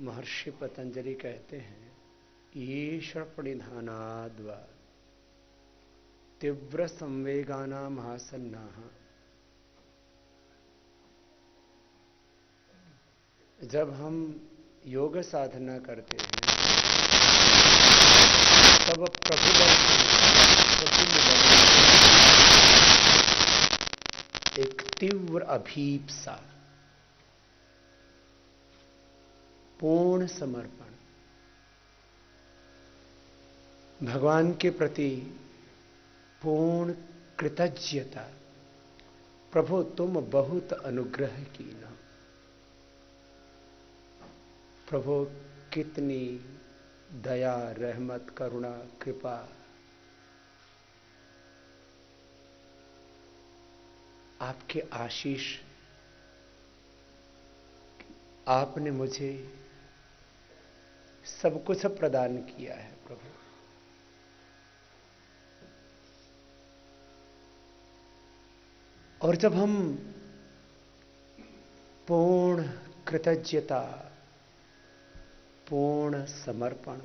महर्षि पतंजलि कहते हैं, ईश्वर प्रणिधानाद्वा तीव्र संवेगाना महासन्ना। जब हम योग साधना करते हैं तब एक तीव्र अभीप्सा, पूर्ण समर्पण, भगवान के प्रति पूर्ण कृतज्ञता। प्रभु तुम बहुत अनुग्रह कीना। प्रभु कितनी दया, रहमत, करुणा, कृपा। आपके आशीष, आपने मुझे सब कुछ प्रदान किया है प्रभु। और जब हम पूर्ण कृतज्ञता, पूर्ण समर्पण,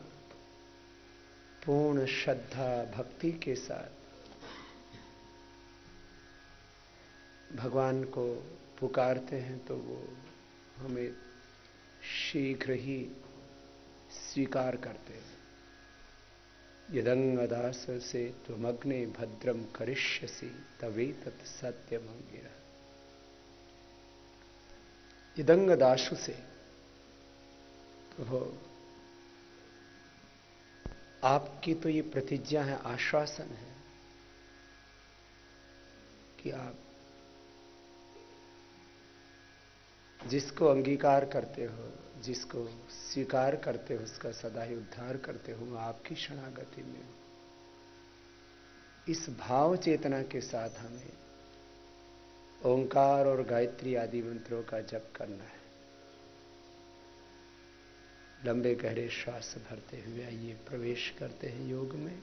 पूर्ण श्रद्धा भक्ति के साथ भगवान को पुकारते हैं तो वो हमें शीघ्र ही स्वीकार करते हैं। यदंगदास से त्वमग्ने भद्रम करिष्यसि तवेतत् सत्यमंगिरः। यदंगदासु से तो आपकी तो ये प्रतिज्ञा है, आश्वासन है कि आप जिसको अंगीकार करते हो, जिसको स्वीकार करते हो, उसका सदा ही उद्धार करते हो। आपकी शरणागति में इस भाव चेतना के साथ हमें ओंकार और गायत्री आदि मंत्रों का जप करना है। लंबे गहरे श्वास भरते हुए आइए प्रवेश करते हैं योग में।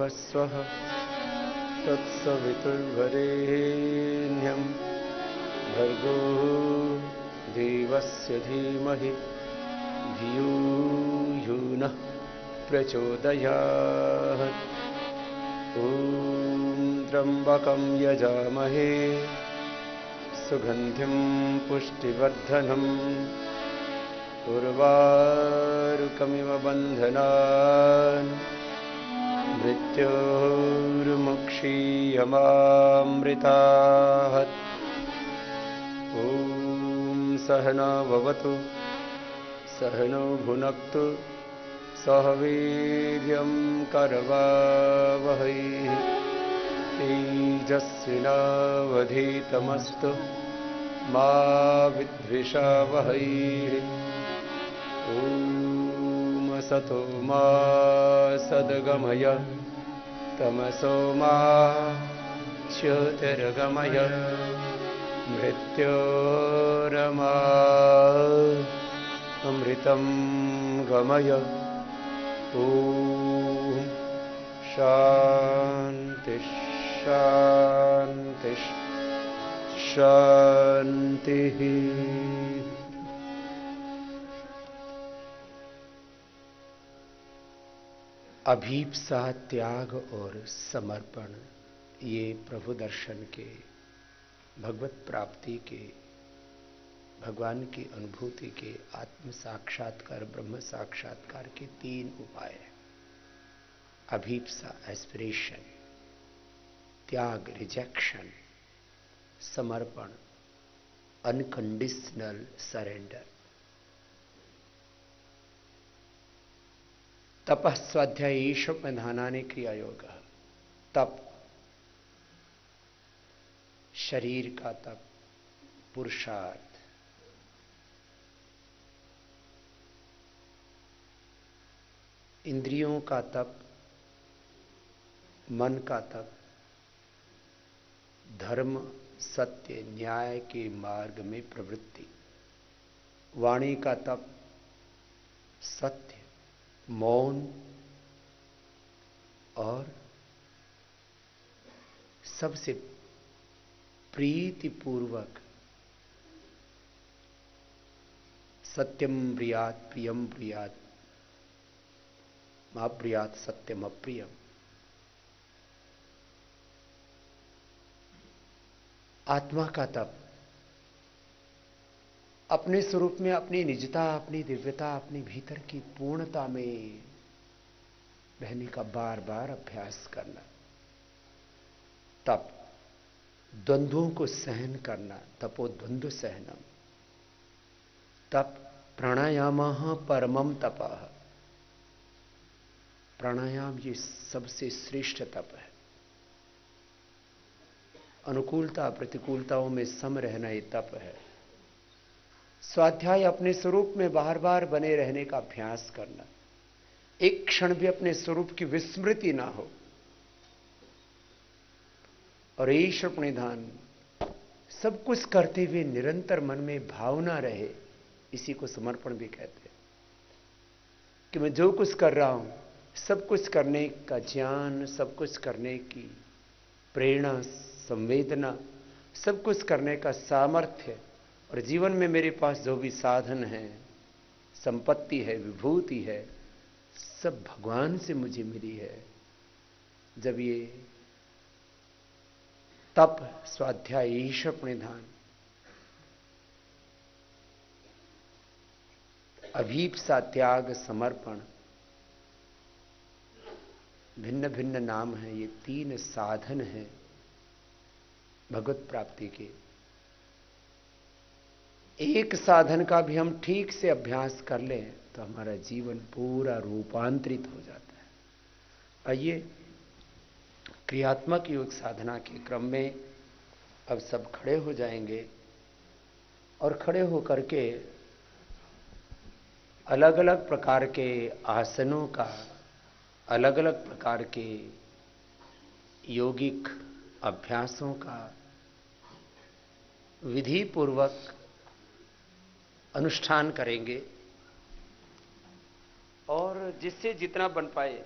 स्वः तत्सवितुर्वरेण्यं भर्गो देवस्य धीमहि धियो यो नः प्रचोदयात्। ॐ त्र्यम्बकं यजामहे सुगन्धिं पुष्टिवर्धनम् उर्वारुकमिव बन्धनान् मृत्योर्मुक्षीयमामृतात्। ॐ सहना भवतु सहनो भुनक्तु सह वीर्यं करवावहै तेजस्विनावधीतमस्तु मा विद्विषावहै। ॐ सतो मा सद्गमय तमसो मा ज्योतिर्गमय मृत्योरमा अमृतं गमय। ॐ शान्ति शान्ति शान्तिः। अभीप्सा, त्याग और समर्पण, ये प्रभु दर्शन के, भगवत प्राप्ति के, भगवान की अनुभूति के, आत्म साक्षात्कार, ब्रह्म साक्षात्कार के 3 उपाय हैं। अभीप्सा एस्पिरेशन, त्याग रिजेक्शन, समर्पण अनकंडीशनल सरेंडर। तपः स्वाध्याय ईशोपधानानि क्रिया योग। तप, शरीर का तप, पुरुषार्थ, इंद्रियों का तप, मन का तप, धर्म सत्य न्याय के मार्ग में प्रवृत्ति, वाणी का तप, सत्य, मौन और सबसे प्रीतिपूर्वक सत्यम ब्रियात प्रियम ब्रियात मा ब्रियात सत्यम अप्रियम। आत्मा का तप, अपने स्वरूप में अपनी निजता, अपनी दिव्यता, अपनी भीतर की पूर्णता में रहने का बार बार अभ्यास करना। तप, द्वंद्वों को सहन करना, तपो द्वंद्व सहनम। तप, प्राणायामः परमम तपः। प्राणायाम ये सबसे श्रेष्ठ तप है। अनुकूलता प्रतिकूलताओं में सम रहना ये तप है। स्वाध्याय, अपने स्वरूप में बार बार बने रहने का अभ्यास करना, एक क्षण भी अपने स्वरूप की विस्मृति ना हो। और ईश्वर प्रणिधान, सब कुछ करते हुए निरंतर मन में भावना रहे, इसी को समर्पण भी कहते हैं। कि मैं जो कुछ कर रहा हूं, सब कुछ करने का ज्ञान, सब कुछ करने की प्रेरणा, संवेदना, सब कुछ करने का सामर्थ्य, और जीवन में मेरे पास जो भी साधन है, संपत्ति है, विभूति है, सब भगवान से मुझे मिली है। जब ये तप, स्वाध्याय, ईश्वर प्रणिधान, अभीप्सा, त्याग, समर्पण, भिन्न भिन्न नाम हैं, ये 3 साधन हैं भगवत प्राप्ति के। एक साधन का भी हम ठीक से अभ्यास कर लें तो हमारा जीवन पूरा रूपांतरित हो जाता है। आइए, क्रियात्मक योग साधना के क्रम में अब सब खड़े हो जाएंगे और खड़े होकर के अलग अलग प्रकार के आसनों का, अलग अलग प्रकार के योगिक अभ्यासों का विधि पूर्वक अनुष्ठान करेंगे और जिससे जितना बन पाए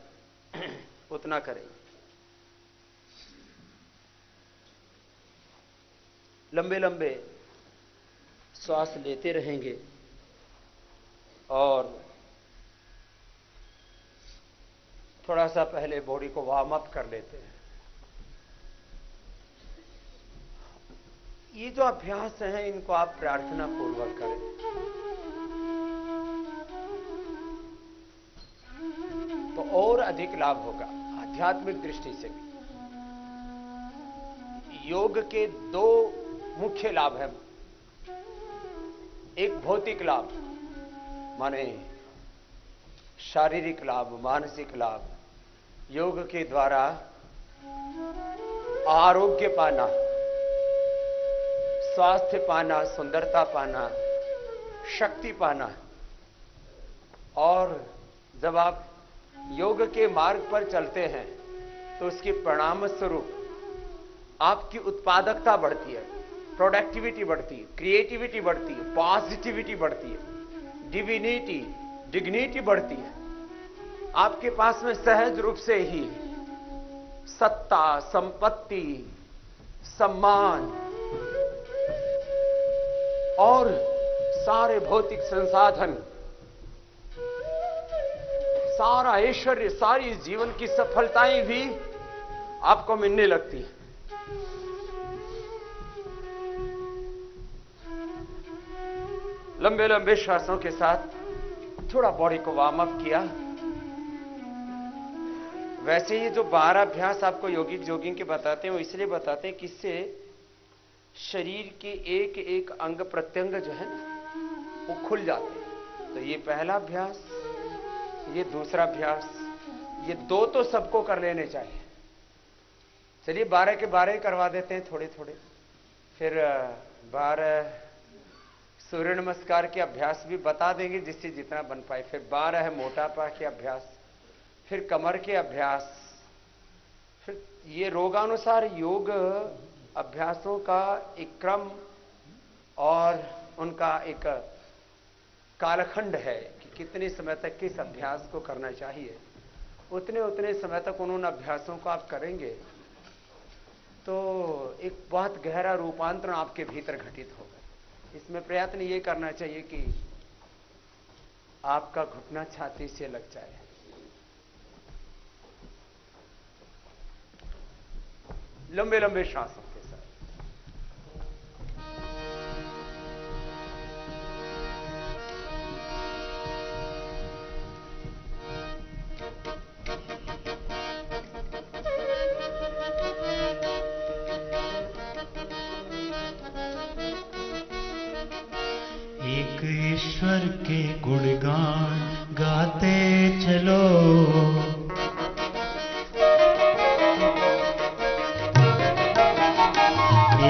उतना करेंगे। लंबे लंबे श्वास लेते रहेंगे और थोड़ा सा पहले बॉडी को वार्म अप कर लेते हैं। ये जो अभ्यास हैं, इनको आप प्रार्थना पूर्वक करें। तो और अधिक लाभ होगा आध्यात्मिक दृष्टि से भी। योग के 2 मुख्य लाभ हैं। एक भौतिक लाभ, माने शारीरिक लाभ, मानसिक लाभ। योग के द्वारा आरोग्य पाना, स्वास्थ्य पाना, सुंदरता पाना, शक्ति पाना। और जब आप योग के मार्ग पर चलते हैं तो उसके परिणाम स्वरूप आपकी उत्पादकता बढ़ती है, प्रोडक्टिविटी बढ़ती है, क्रिएटिविटी बढ़ती है, पॉजिटिविटी बढ़ती है, डिग्निटी बढ़ती है। आपके पास में सहज रूप से ही सत्ता, संपत्ति, सम्मान और सारे भौतिक संसाधन, सारा ऐश्वर्य, सारी जीवन की सफलताएं भी आपको मिलने लगती है। लंबे लंबे श्वासों के साथ थोड़ा बॉडी को वार्म अप किया। वैसे ये जो 12 अभ्यास आपको योगिक जोगिंग के बताते हैं, वो इसलिए बताते हैं कि इससे शरीर के एक एक अंग प्रत्यंग जो है ना वो खुल जाते हैं। तो ये पहला अभ्यास, ये दूसरा अभ्यास, ये 2 तो सबको कर लेने चाहिए। चलिए 12 के 12 करवा देते हैं थोड़े थोड़े। फिर 12 सूर्य नमस्कार के अभ्यास भी बता देंगे जिससे जितना बन पाए। फिर 12 है मोटापा के अभ्यास, फिर कमर के अभ्यास, फिर ये रोगानुसार योग अभ्यासों का एक क्रम और उनका एक कालखंड है कि कितने समय तक किस अभ्यास को करना चाहिए। उतने उतने समय तक उन अभ्यासों को आप करेंगे तो एक बहुत गहरा रूपांतरण आपके भीतर घटित होगा। इसमें प्रयत्न ये करना चाहिए कि आपका घुटना छाती से लग जाए। लंबे लंबे श्वासों के साथ एक ईश्वर के गुणगान गाते चलो,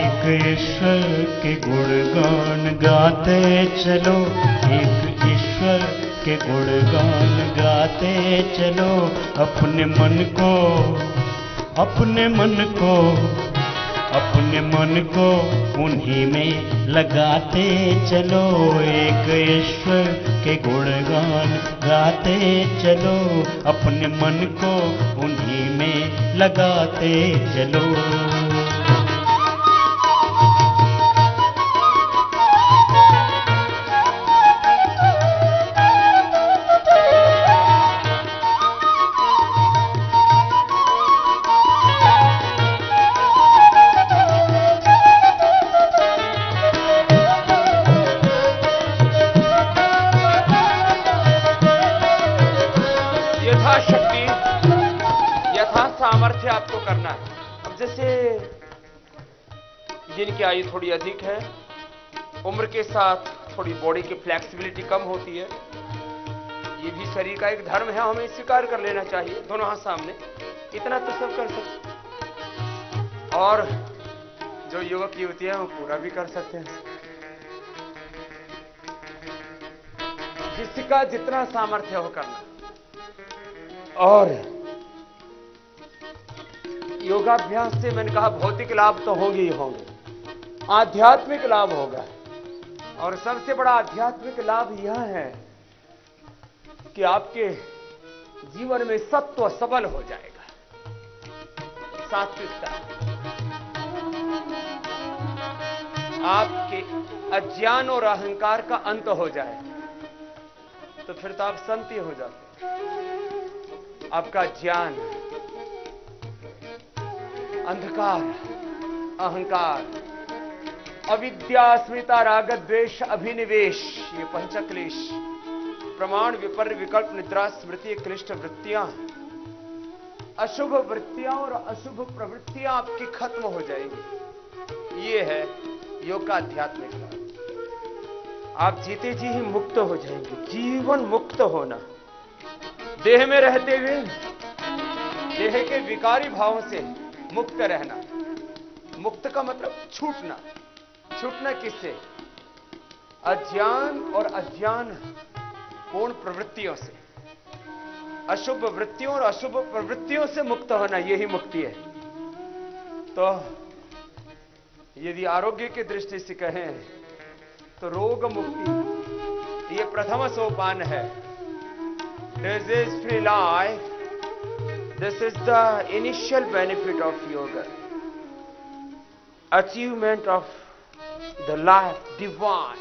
एक ईश्वर के गुणगान गाते चलो, एक ईश्वर के गुणगान गाते चलो। अपने मन को, अपने मन को, अपने मन को उन्हीं में लगाते चलो। एक ईश्वर के गुणगान गाते चलो, अपने मन को उन्हीं में लगाते चलो। आपको करना है। अब जैसे जिनकी आयु थोड़ी अधिक है, उम्र के साथ थोड़ी बॉडी की फ्लेक्सिबिलिटी कम होती है, ये भी शरीर का एक धर्म है, हमें स्वीकार कर लेना चाहिए। दोनों हाथ सामने, इतना तो सब कर सकते। और जो युवक युवतियां वो पूरा भी कर सकते हैं। जिसका जितना सामर्थ्य हो करना। और योगाभ्यास से मैंने कहा भौतिक लाभ तो होंगे ही होंगे, आध्यात्मिक लाभ होगा। और सबसे बड़ा आध्यात्मिक लाभ यह है कि आपके जीवन में सत्व सबल हो जाएगा, सात्विकता। आपके अज्ञान और अहंकार का अंत हो जाए तो फिर तो आप संत ही हो जाते। आपका ज्ञान, अंधकार, अहंकार, अविद्या, अस्मिता, राग, द्वेष, अभिनिवेश, ये पंचक्लेश, प्रमाण, विपर्य, विकल्प, निद्रा, स्मृति, क्लिष्ट वृत्तियां, अशुभ वृत्तियां और अशुभ प्रवृत्तियां आपकी खत्म हो जाएंगी। ये है योग का आध्यात्मिक लाभ। आप जीते जी ही मुक्त हो जाएंगे। जीवन मुक्त होना, देह में रहते हुए देह के विकारी भावों से मुक्त रहना। मुक्त का मतलब छूटना। छूटना किससे? अज्ञान और अज्ञान पूर्ण प्रवृत्तियों से, अशुभ वृत्तियों और अशुभ प्रवृत्तियों से मुक्त होना, यही मुक्ति है। तो यदि आरोग्य की दृष्टि से कहें तो रोग मुक्ति ये प्रथम सोपान है। Disease free life, this is the initial benefit of yoga, achievement of the life divine,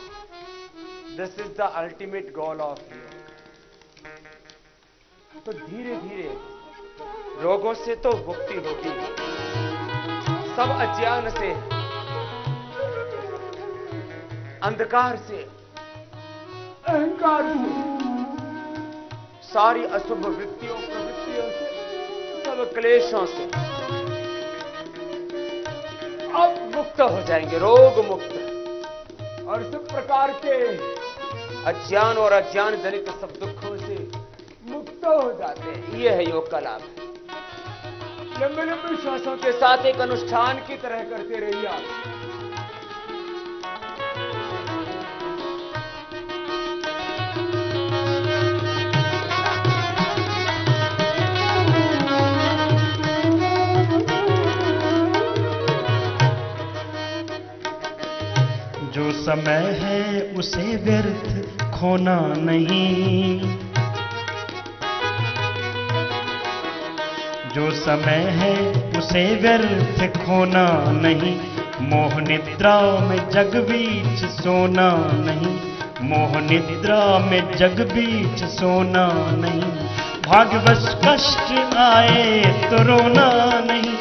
this is the ultimate goal of yoga. तो धीरे धीरे रोगों से तो मुक्ति होगी, सब अज्ञान से, अंधकार से, अहंकार से, सारी अशुभ वृत्तियों प्रवृत्तियों से, सब क्लेशों से अब मुक्त हो जाएंगे, रोग मुक्त। और सब प्रकार के अज्ञान और अज्ञान जनित सब दुखों से मुक्त हो जाते हैं। यह है योग का लाभ। लंबे लंबे श्वासों के साथ एक अनुष्ठान की तरह करते रहिए आप। जो समय है उसे व्यर्थ खोना नहीं, जो समय है उसे व्यर्थ खोना नहीं, मोह निद्रा में जग बीच सोना नहीं, मोह निद्रा में जग बीच सोना नहीं, भाग्यवश कष्ट आए तो रोना नहीं,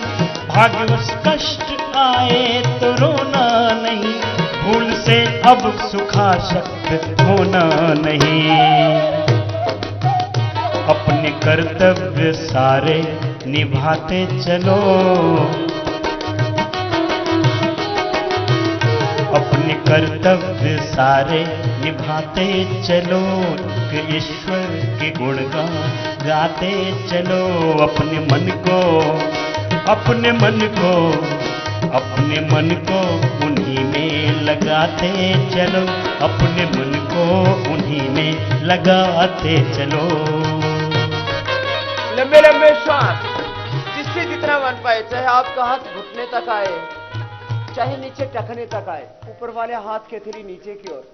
भाग्यवश कष्ट आए तो रोना नहीं, भूल से अब सुखासक्त होना नहीं, अपने कर्तव्य सारे निभाते चलो, अपने कर्तव्य सारे निभाते चलो, ईश्वर के गुणगान गाते चलो, अपने मन को, अपने मन को, अपने मन को उन्हीं में लगाते चलो, अपने मन को उन्हीं में लगाते चलो। लंबे लंबे श्वास, जिससे जितना बन पाए, चाहे आपका हाथ घुटने तक आए, चाहे नीचे टखने तक आए, ऊपर वाले हाथ के थोड़ी नीचे की ओर,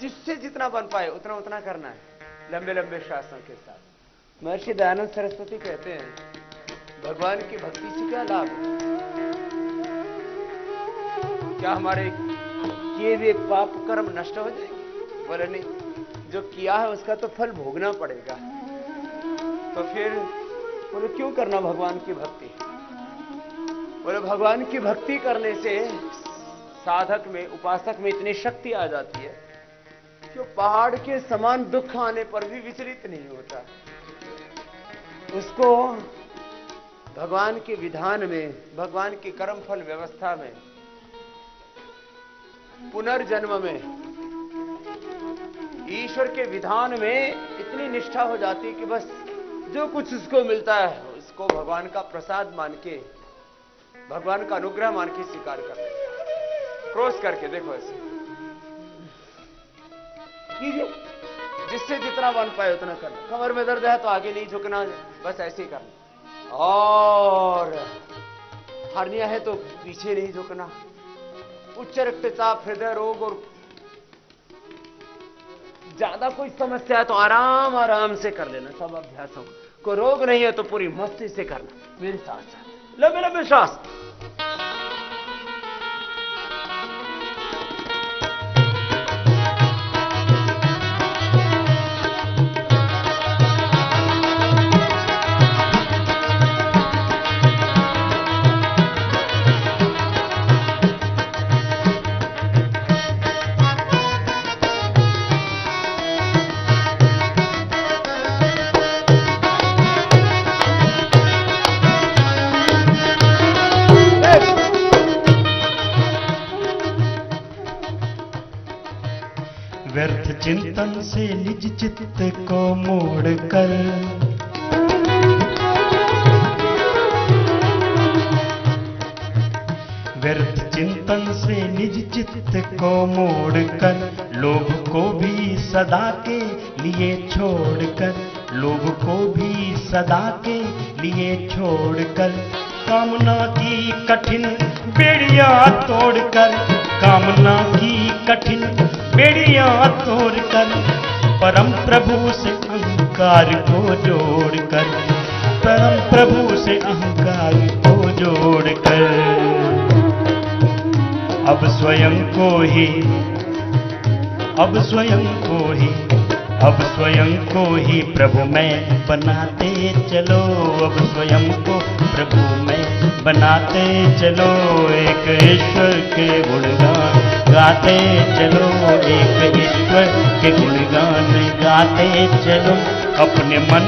जिससे जितना बन पाए उतना उतना करना है लंबे लंबे श्वासों के साथ। महर्षि दयानंद सरस्वती कहते हैं, भगवान की भक्ति से क्या लाभ है? क्या हमारे किए हुए पाप कर्म नष्ट हो जाएंगे? बोले नहीं, जो किया है उसका तो फल भोगना पड़ेगा। तो फिर बोले क्यों करना भगवान की भक्ति? बोले भगवान की भक्ति करने से साधक में, उपासक में इतनी शक्ति आ जाती है कि पहाड़ के समान दुख आने पर भी विचलित नहीं होता। उसको भगवान के विधान में, भगवान की कर्म फल व्यवस्था में, पुनर्जन्म में, ईश्वर के विधान में इतनी निष्ठा हो जाती कि बस जो कुछ उसको मिलता है उसको भगवान का प्रसाद मान के, भगवान का अनुग्रह मान के स्वीकार कर ले। क्रॉस करके देखो ऐसे कीजिए, जिससे जितना बन पाए उतना करना। कमर में दर्द है तो आगे नहीं झुकना, बस ऐसे ही करना। और हर्निया है तो पीछे नहीं झुकना। उच्च रक्तचाप, हृदय रोग और ज्यादा कोई समस्या है तो आराम आराम से कर लेना सब अभ्यासों। कोई रोग नहीं है तो पूरी मस्ती से करना। मेरे साथ साथ लंबे लंबे श्वास। व्यर्थ चिंतन से निज चित्त को मोड़कर, व्यर्थ चिंतन से निज चित्त को मोड़कर, लोभ को भी सदा के लिए छोड़कर, लोभ को भी सदा के लिए छोड़कर, कामना की कठिन बेड़ियां तोड़कर, कामना की कठिन बेड़ियां तोड़कर, परम प्रभु से अहंकार को जोड़कर, परम प्रभु से अहंकार को जोड़कर, अब स्वयं को ही, अब स्वयं को ही, अब स्वयं को ही प्रभु में बनाते चलो, अब स्वयं को प्रभु में बनाते चलो, एक ईश्वर के गुणगान गाते चलो, एक ईश्वर के गुणगान गाते चलो, अपने मन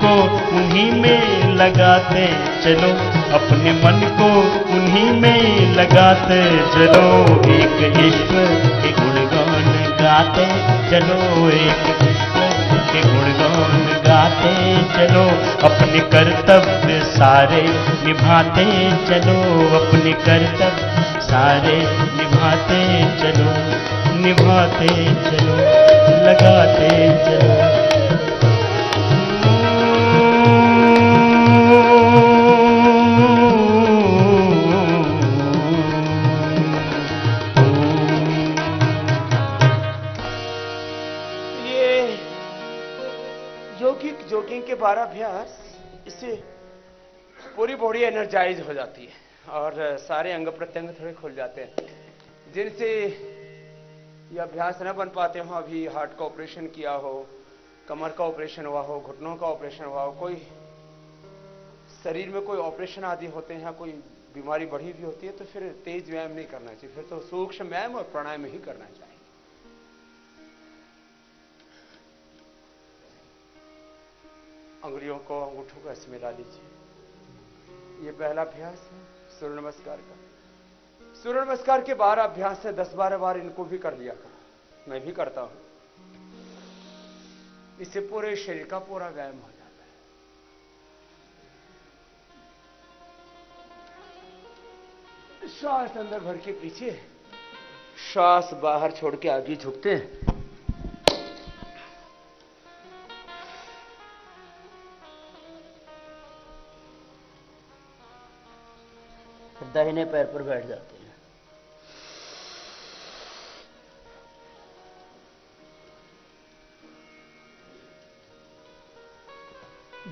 को उन्हीं में लगाते चलो, अपने मन को उन्हीं में लगाते चलो, एक ईश्वर के गुणगान गाते चलो, एक ईश्वर के गुणगान गाते चलो, अपने कर्तव्य सारे निभाते चलो, अपने कर्तव्य सारे निभाते चलो, निभाते चलो, लगाते चलो। जोगिंग के 12 अभ्यास, इससे पूरी बॉडी एनर्जाइज हो जाती है और सारे अंग प्रत्यंग थोड़े खुल जाते हैं। जिनसे ये अभ्यास न बन पाते हो, अभी हार्ट का ऑपरेशन किया हो, कमर का ऑपरेशन हुआ हो, घुटनों का ऑपरेशन हुआ हो, कोई शरीर में कोई ऑपरेशन आदि होते हैं, कोई बीमारी बढ़ी हुई होती है, तो फिर तेज व्यायाम नहीं करना चाहिए, फिर तो सूक्ष्म व्यायाम और प्राणायाम ही करना चाहिए। अंगुलियों को, अंगूठों को ऐसे मिला लीजिए। ये पहला अभ्यास है सूर्य नमस्कार का। सूर्य नमस्कार के 12 अभ्यास से 10-12 बार इनको भी कर लिया करो, मैं भी करता हूं। इससे पूरे शरीर का पूरा व्यायाम हो जाता है। श्वास अंदर भर के पीछे, श्वास बाहर छोड़ के आगे झुकते हैं। दाहिने पैर पर बैठ जाते हैं।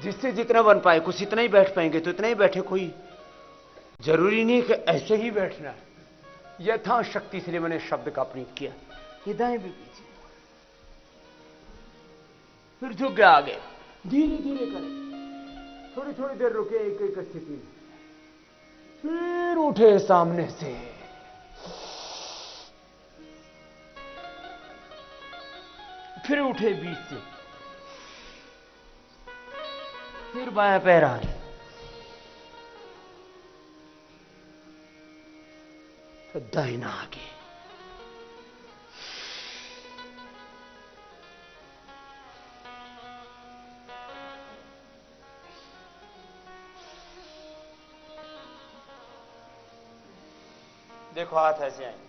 जिससे जितना बन पाए, कुछ इतना ही बैठ पाएंगे तो इतना ही बैठे, कोई जरूरी नहीं कि ऐसे ही बैठना है। यथाशक्ति से मैंने शब्द का प्रयोग किया। ये दाएं भी पीछे, फिर झुक गया आगे, धीरे धीरे करें, थोड़ी थोड़ी देर रुके एक एक स्थिति में, फिर उठे सामने से, फिर उठे बीच से, फिर बायां पैर आगे, फिर दाहिना आगे। देखो हाथ ऐसे आएंगे।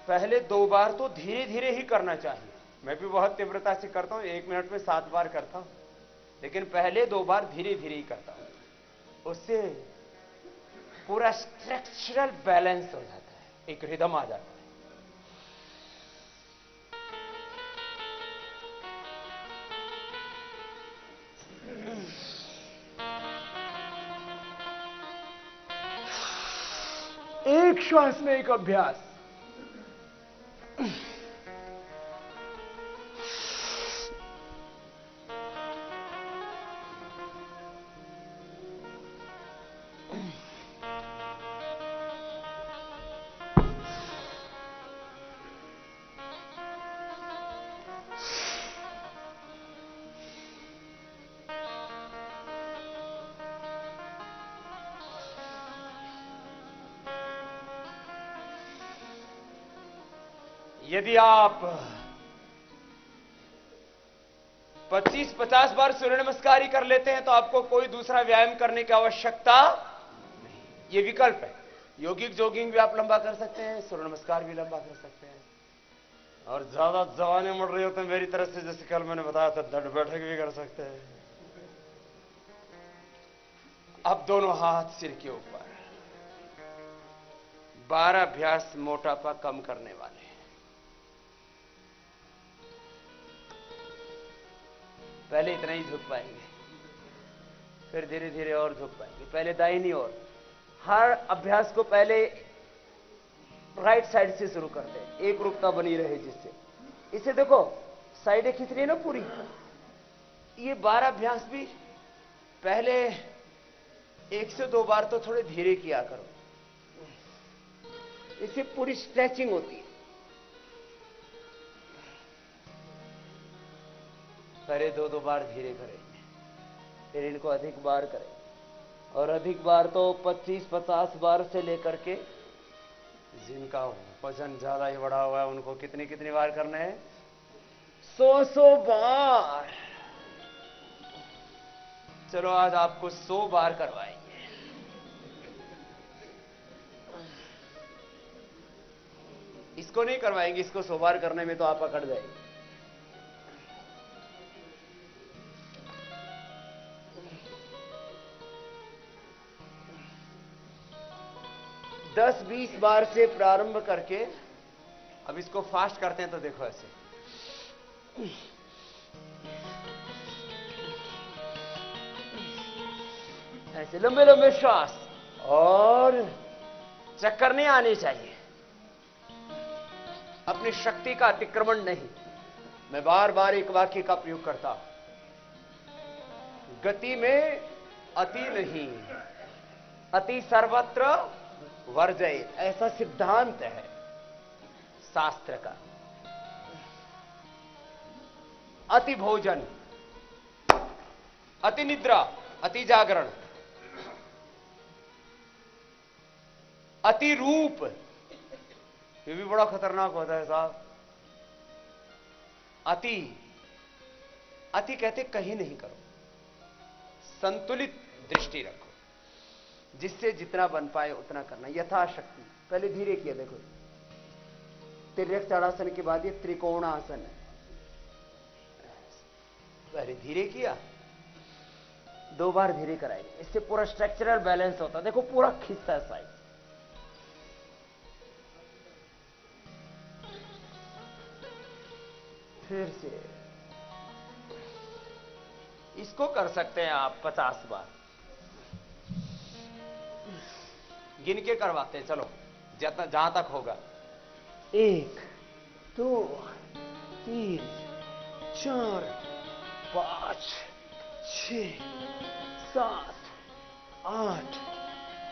पहले 2 बार तो धीरे धीरे ही करना चाहिए। मैं भी बहुत तीव्रता से करता हूं, 1 मिनट में 7 बार करता हूं, लेकिन पहले 2 बार धीरे धीरे ही करता हूं। उससे पूरा स्ट्रक्चरल बैलेंस हो जाता है, एक रिदम आ जाता है। एक श्वास में एक अभ्यास। यदि आप 25-50 बार सूर्य नमस्कार ही कर लेते हैं तो आपको कोई दूसरा व्यायाम करने की आवश्यकता नहीं। ये विकल्प है। योगिक जॉगिंग भी आप लंबा कर सकते हैं, सूर्य नमस्कार भी लंबा कर सकते हैं। और ज्यादा जवानी मुड़ रही हो तो मेरी तरफ से, जैसे कल मैंने बताया था, दंड बैठक भी कर सकते हैं। अब दोनों हाथ सिर के ऊपर। 12 अभ्यास मोटापा कम करने वाले। पहले इतना ही झुक पाएंगे, फिर धीरे धीरे और झुक पाएंगे। पहले दाहिनी ओर। हर अभ्यास को पहले राइट साइड से शुरू करते हैं, एक रूपता बनी रहे जिससे। इसे देखो, साइडें खींच रही है ना पूरी। ये 12 अभ्यास भी पहले 1 से 2 बार तो थोड़े धीरे किया करो, इससे पूरी स्ट्रेचिंग होती है। पहले 2-2 बार धीरे करेंगे, फिर इनको अधिक बार करेंगे, और अधिक बार तो 25-50 बार से लेकर के, जिनका वजन ज्यादा ही बढ़ा हुआ है उनको कितनी कितनी बार करना है? 100 बार। चलो आज आपको 100 बार करवाएंगे। इसको नहीं करवाएंगे, इसको 100 बार करने में तो आप अकड़ जाएंगे। दस 20 बार से प्रारंभ करके, अब इसको फास्ट करते हैं तो देखो ऐसे। ऐसे लंबे लंबे श्वास, और चक्कर नहीं आने चाहिए। अपनी शक्ति का अतिक्रमण नहीं। मैं बार बार एक वाक्य का प्रयोग करता हूं, गति में अति नहीं, अति सर्वत्र वर्जयेत, ऐसा सिद्धांत है शास्त्र का। अति भोजन, अति निद्रा, अति जागरण, अति रूप, ये भी बड़ा खतरनाक होता है साहब। अति अति कहते कहीं नहीं करो, संतुलित दृष्टि रखो, जिससे जितना बन पाए उतना करना, यथाशक्ति। पहले धीरे किया, देखो तिर्यक ताड़ासन के बाद ये त्रिकोणासन है। पहले धीरे किया, 2 बार धीरे कराएंगे, इससे पूरा स्ट्रक्चरल बैलेंस होता है। देखो पूरा खिंचता है साइड। फिर से इसको कर सकते हैं आप 50 बार। गिन के करवाते हैं, चलो जितना जहां तक होगा। 1 2 3 4 5 6 7 8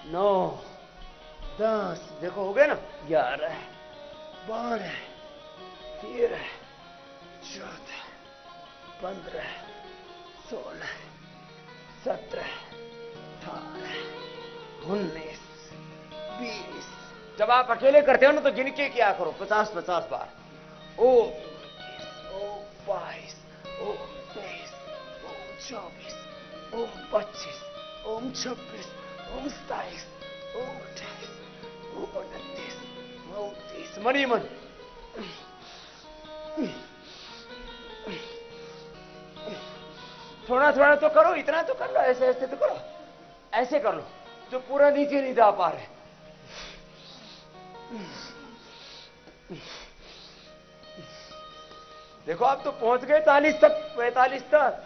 9 10, देखो हो गए ना। 11 12 13 14 15 16 17 18 19 20। जब आप अकेले करते हो ना तो गिन के किया करो 50-50 बार। ओम 22 ओम 23 ओम 24 ओम 25 ओम 26 ओम 27 ओम 28 ओम 29 ओम 30। मन ही मन। थोड़ा थोड़ा तो करो, इतना तो कर लो, ऐसे ऐसे तो करो, ऐसे कर लो जो पूरा नीचे नहीं जा पा रहे। देखो आप तो पहुंच गए 40 तक, 45 तक।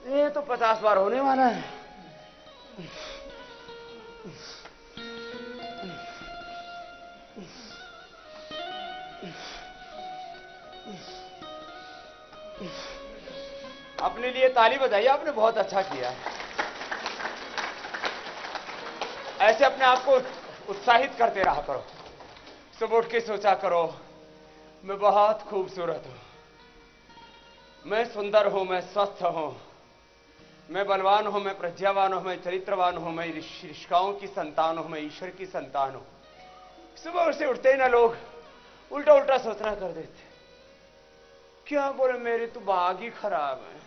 ये तो 50 बार होने वाला है। अपने लिए ताली बजाइए, आपने बहुत अच्छा किया। ऐसे अपने आप को उत्साहित करते रहा करो। सुबह उठ के सोचा करो, मैं बहुत खूबसूरत हूं, मैं सुंदर हूं, मैं स्वस्थ हूं, मैं बलवान हूं, मैं प्रज्ञावान हूं, मैं चरित्रवान हूं, मैं ऋषिकाओं की संतान हूं, मैं ईश्वर की संतान हूं। सुबह से उठते ही ना लोग उल्टा उल्टा सोचना कर देते, क्या बोले मेरी तो भाग ही खराब है।